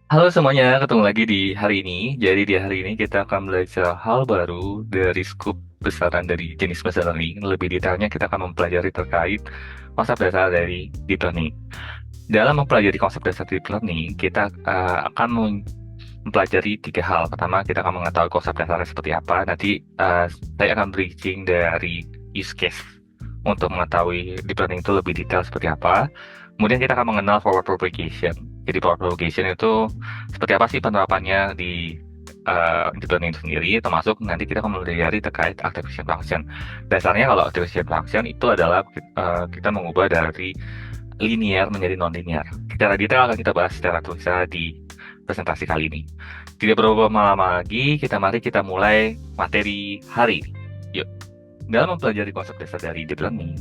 Halo semuanya, ketemu lagi di hari ini. Jadi di hari ini kita akan belajar hal baru dari skup besaran dari jenis machine learning. Lebih detailnya kita akan mempelajari terkait konsep dasar dari deep learning. Dalam mempelajari konsep dasar deep learning, kita akan mempelajari tiga hal. Pertama, kita akan mengetahui konsep dasarnya seperti apa. Nanti saya akan bridging dari use case untuk mengetahui deep learning itu lebih detail seperti apa. Kemudian kita akan mengenal forward propagation. Jadi forward propagation itu seperti apa sih penerapannya di deep learning itu sendiri, termasuk nanti kita akan mempelajari terkait attribution function. Dasarnya kalau attribution function itu adalah kita mengubah dari linear menjadi non-linear. Secara detail akan kita bahas secara terpisah di presentasi kali ini. Tidak perlu berlama-lama lagi, mari kita mulai materi hari ini. Yuk. Dalam mempelajari konsep dasar dari deep learning,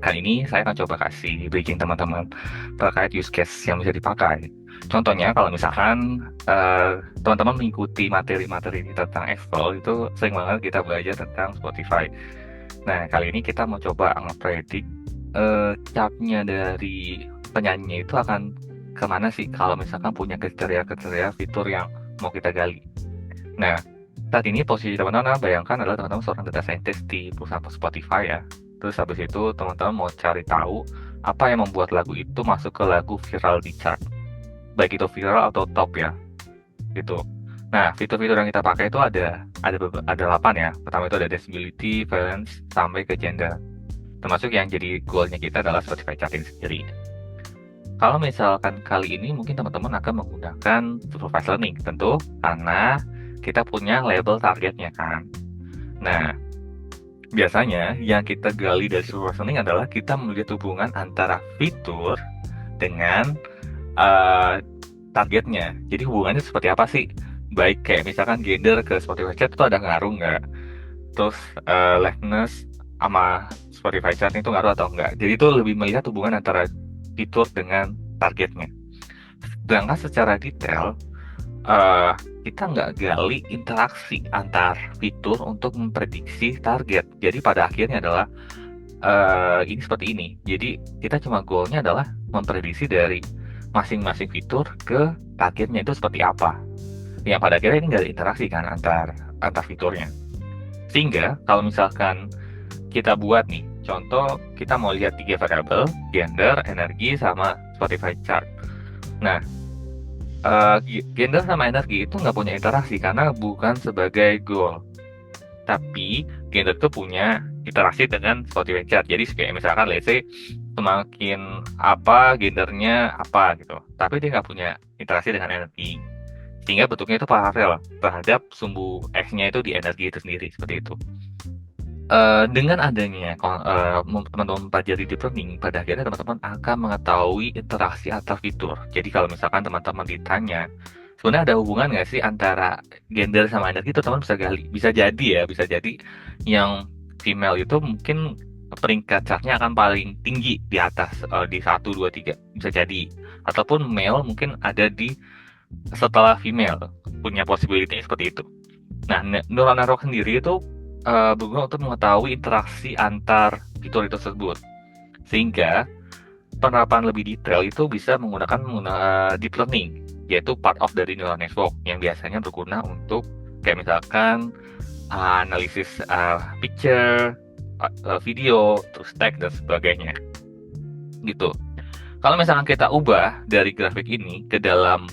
kali ini saya akan coba kasih briefing teman-teman terkait use case yang bisa dipakai. Contohnya, kalau misalkan teman-teman mengikuti materi-materi ini tentang Excel, itu sering banget kita belajar tentang Spotify. Nah, kali ini kita mau coba ngepredik chartnya dari penyanyi itu akan kemana sih kalau misalkan punya kriteria-kriteria fitur yang mau kita gali. Nah, saat ini posisi teman-teman bayangkan adalah teman-teman seorang data scientist di perusahaan Spotify ya. Terus habis itu teman-teman mau cari tahu apa yang membuat lagu itu masuk ke lagu viral di chart. Baik itu viral atau top ya, gitu. Nah, fitur-fitur yang kita pakai itu ada 8 ya. Pertama itu ada disability, valence, sampai ke gender. Termasuk yang jadi goalnya kita adalah Spotify charting sendiri. Kalau misalkan kali ini mungkin teman-teman akan menggunakan supervised learning, tentu karena kita punya label targetnya kan. Nah, biasanya yang kita gali dari supervised learning adalah kita melihat hubungan antara fitur dengan uh, targetnya. Jadi hubungannya seperti apa sih? Baik kayak misalkan gender ke Spotify chat itu ada ngaruh nggak? Terus liveness sama Spotify chart itu ngaruh atau enggak? Jadi itu lebih melihat hubungan antara fitur dengan targetnya. Sedangkan secara detail, eh, kita nggak gali interaksi antar fitur untuk memprediksi target. Jadi pada akhirnya adalah ini seperti ini. Jadi kita cuma goalnya adalah memprediksi dari masing-masing fitur ke targetnya itu seperti apa. Yang pada akhirnya ini nggak ada interaksi kan antar fiturnya. Sehingga kalau misalkan kita buat nih, contoh kita mau lihat tiga variabel, gender, energi, sama Spotify chart. Nah, gender sama energi itu nggak punya interaksi karena bukan sebagai goal. Tapi gender itu punya interaksi dengan Spotify chart. Jadi kayak misalkan let's say semakin apa gendernya apa gitu. Tapi dia nggak punya interaksi dengan energi. Sehingga bentuknya itu paralel terhadap sumbu X-nya itu di energi itu sendiri seperti itu. Dengan adanya teman-teman mempelajari deep learning, pada akhirnya teman-teman akan mengetahui interaksi antar fitur. Jadi kalau misalkan teman-teman ditanya, sebenarnya ada hubungan nggak sih antara gender sama energi itu teman bisa gali. Bisa jadi ya, bisa jadi yang female itu mungkin peringkat chartnya akan paling tinggi di atas di 1, 2, 3 bisa jadi. Ataupun male mungkin ada di setelah female, punya possibility seperti itu. Nah, neural network sendiri itu berguna untuk mengetahui interaksi antar fitur itu tersebut. Sehingga penerapan lebih detail itu bisa menggunakan deep learning, yaitu part of dari neural network yang biasanya berguna untuk kayak misalkan analisis picture, video, terus tag dan sebagainya. Gitu. Kalau misalkan kita ubah dari grafik ini ke dalam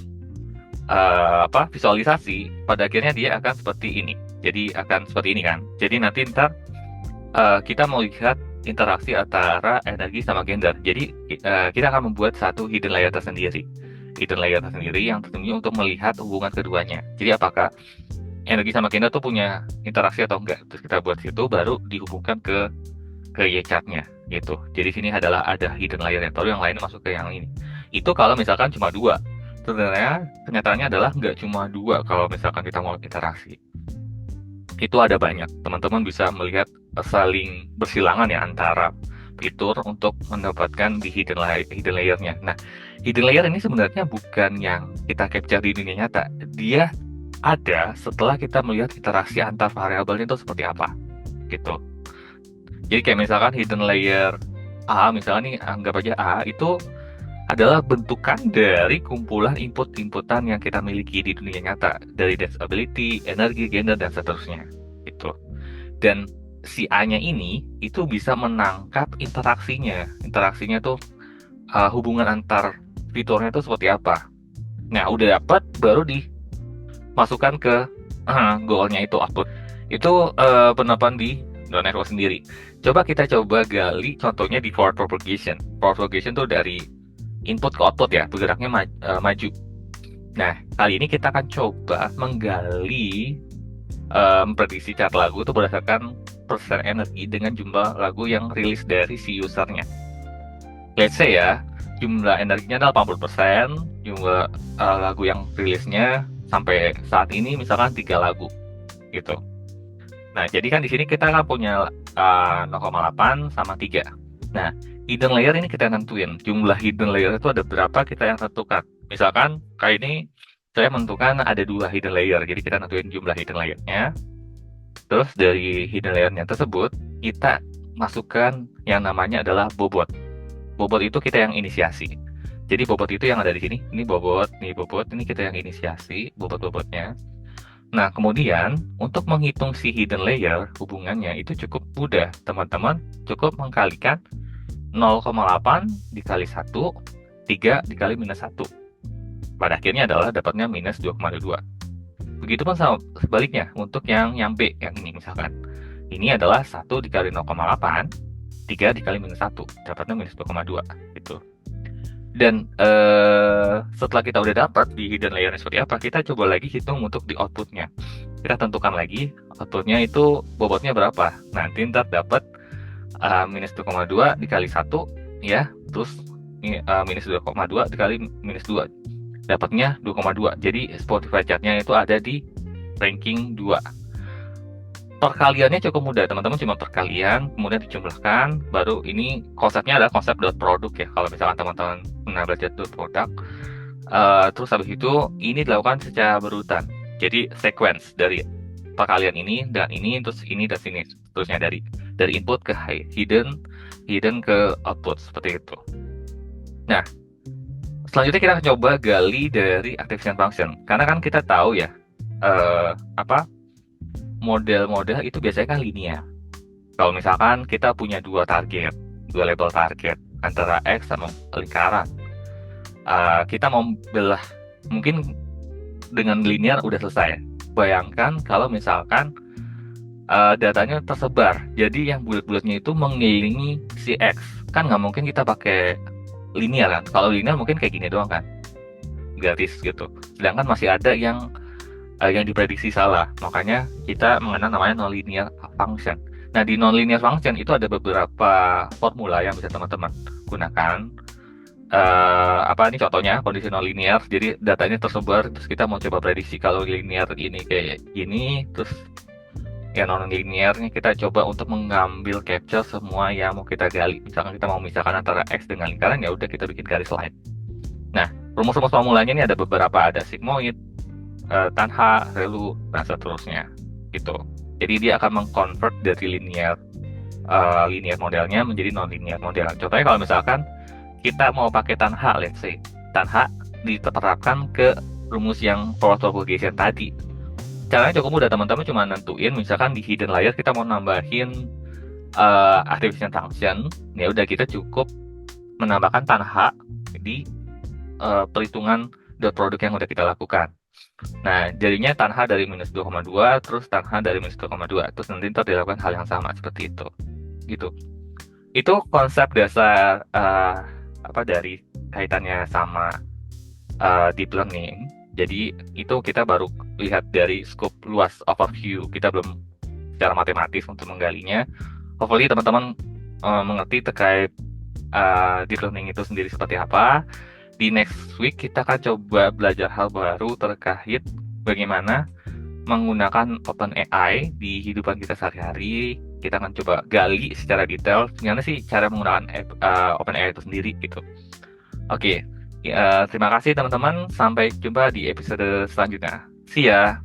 visualisasi, pada akhirnya dia akan seperti ini. Jadi akan seperti ini kan. Jadi nanti ntar kita mau lihat interaksi antara energi sama gender. Jadi kita akan membuat satu hidden layer tersendiri. Hidden layer tersendiri yang tersembunyi untuk melihat hubungan keduanya. Jadi apakah energi sama gender tuh punya interaksi atau enggak. Terus kita buat situ baru dihubungkan ke Y chart-nya gitu. Jadi sini adalah ada hidden layer yang baru, yang lainnya masuk ke yang ini. Itu kalau misalkan cuma dua. Sebenarnya kenyataannya adalah nggak cuma dua kalau misalkan kita mau interaksi. Itu ada banyak. Teman-teman bisa melihat saling bersilangan ya antara fitur untuk mendapatkan di hidden layer-nya. Nah, hidden layer ini sebenarnya bukan yang kita capture di dunia nyata. Dia ada setelah kita melihat interaksi antar variabel itu seperti apa. Gitu. Jadi kayak misalkan hidden layer A, misalnya nih anggap aja A itu adalah bentukan dari kumpulan input-inputan yang kita miliki di dunia nyata, dari ability, energi, gender, dan seterusnya. Itu. Dan si A-nya ini itu bisa menangkap interaksinya. Interaksinya tuh hubungan antar fiturnya tuh seperti apa. Nah, udah dapat baru dimasukkan ke goalnya itu output. Itu penerapan di neural network sendiri. Coba gali contohnya di forward propagation. Forward propagation tuh dari input ke output ya, bergeraknya maju. Nah, kali ini kita akan coba menggali prediksi chart lagu itu berdasarkan persen energi dengan jumlah lagu yang rilis dari si usernya. Let's say ya, jumlah energinya adalah 80%, jumlah lagu yang rilisnya sampai saat ini misalkan 3 lagu gitu. Nah, jadi kan di sini kita kan punya 0,8 sama 3. Nah, hidden layer ini kita tentuin. Jumlah hidden layer itu ada berapa kita yang tentukan. Misalkan kayak ini saya menentukan ada 2 hidden layer. Jadi kita tentuin jumlah hidden layernya. Terus dari hidden layernya tersebut kita masukkan yang namanya adalah bobot. Bobot itu kita yang inisiasi. Jadi bobot itu yang ada di sini. Ini bobot, ini kita yang inisiasi bobot-bobotnya. Nah, kemudian untuk menghitung si hidden layer hubungannya itu cukup mudah, teman-teman. Cukup mengkalikan 0,8 dikali 1, 3 dikali minus 1. Pada akhirnya adalah dapatnya minus 2,2. Begitupun sebaliknya untuk yang B, yang ini misalkan. Ini adalah 1 dikali 0,8, 3 dikali minus 1, dapatnya minus 2,2 gitu. Dan setelah kita udah dapat di hidden layernya seperti apa, kita coba lagi hitung untuk di outputnya. Kita tentukan lagi outputnya itu bobotnya berapa. Nanti ntar dapat minus 2,2 dikali 1 ya, terus minus 2,2 dikali minus 2, dapatnya 2,2. Jadi Spotify chartnya itu ada di ranking 2. Perkaliannya cukup mudah, teman-teman, cuma perkalian kemudian dijumlahkan. Baru ini konsepnya adalah konsep dot product ya, kalau misalkan teman-teman pernah belajar dot product. Terus habis itu ini dilakukan secara berurutan, jadi sequence dari perkalian ini dan ini, terus ini dan sini, terusnya dari input ke hidden ke output seperti itu. Nah, selanjutnya kita akan coba gali dari activation function, karena kan kita tahu ya model-model itu biasanya kan linear. Kalau misalkan kita punya dua label target antara X sama lingkaran, kita mau belah mungkin dengan linear udah selesai. Bayangkan kalau misalkan datanya tersebar, jadi yang bulat-bulatnya itu mengelilingi si X, kan nggak mungkin kita pakai linear kan. Kalau linear mungkin kayak gini doang kan, garis gitu. Sedangkan masih ada yang diprediksi salah, makanya kita mengenal namanya nonlinear function. Nah, di nonlinear function itu ada beberapa formula yang bisa teman-teman gunakan. Ini contohnya kondisi nonlinear, jadi datanya tersebar, terus kita mau coba prediksi kalau linear ini kayak gini, terus ya nonlinearnya kita coba untuk mengambil capture semua yang mau kita gali. Misalkan kita mau memisahkan antara X dengan lingkaran, ya udah kita bikin garis line. Nah, rumus-rumus formulanya ini ada beberapa, ada sigmoid, tanha, relu, dan seterusnya gitu. Jadi dia akan mengconvert dari linear modelnya menjadi non-linear model. Contohnya kalau misalkan kita mau pakai tanha, let's say tanha diterapkan ke rumus yang forward propagation tadi. Caranya cukup mudah, teman-teman, cuma nentuin misalkan di hidden layer kita mau nambahin activation function, ya udah kita cukup menambahkan tanha di perhitungan dot product yang udah kita lakukan. Nah, jadinya tanha dari minus 2,2, terus tanha dari minus 2,2, terus nanti dilakukan hal yang sama seperti itu. Gitu. Itu konsep dasar dari kaitannya sama deep learning. Jadi itu kita baru lihat dari scope luas, overview. Kita belum secara matematis untuk menggalinya. Hopefully teman-teman mengerti terkait deep learning itu sendiri seperti apa. Di next week kita akan coba belajar hal baru terkait bagaimana menggunakan OpenAI di kehidupan kita sehari-hari. Kita akan coba gali secara detail gimana sih cara menggunakan OpenAI itu sendiri gitu. Oke, terima kasih teman-teman. Sampai jumpa di episode selanjutnya. See ya!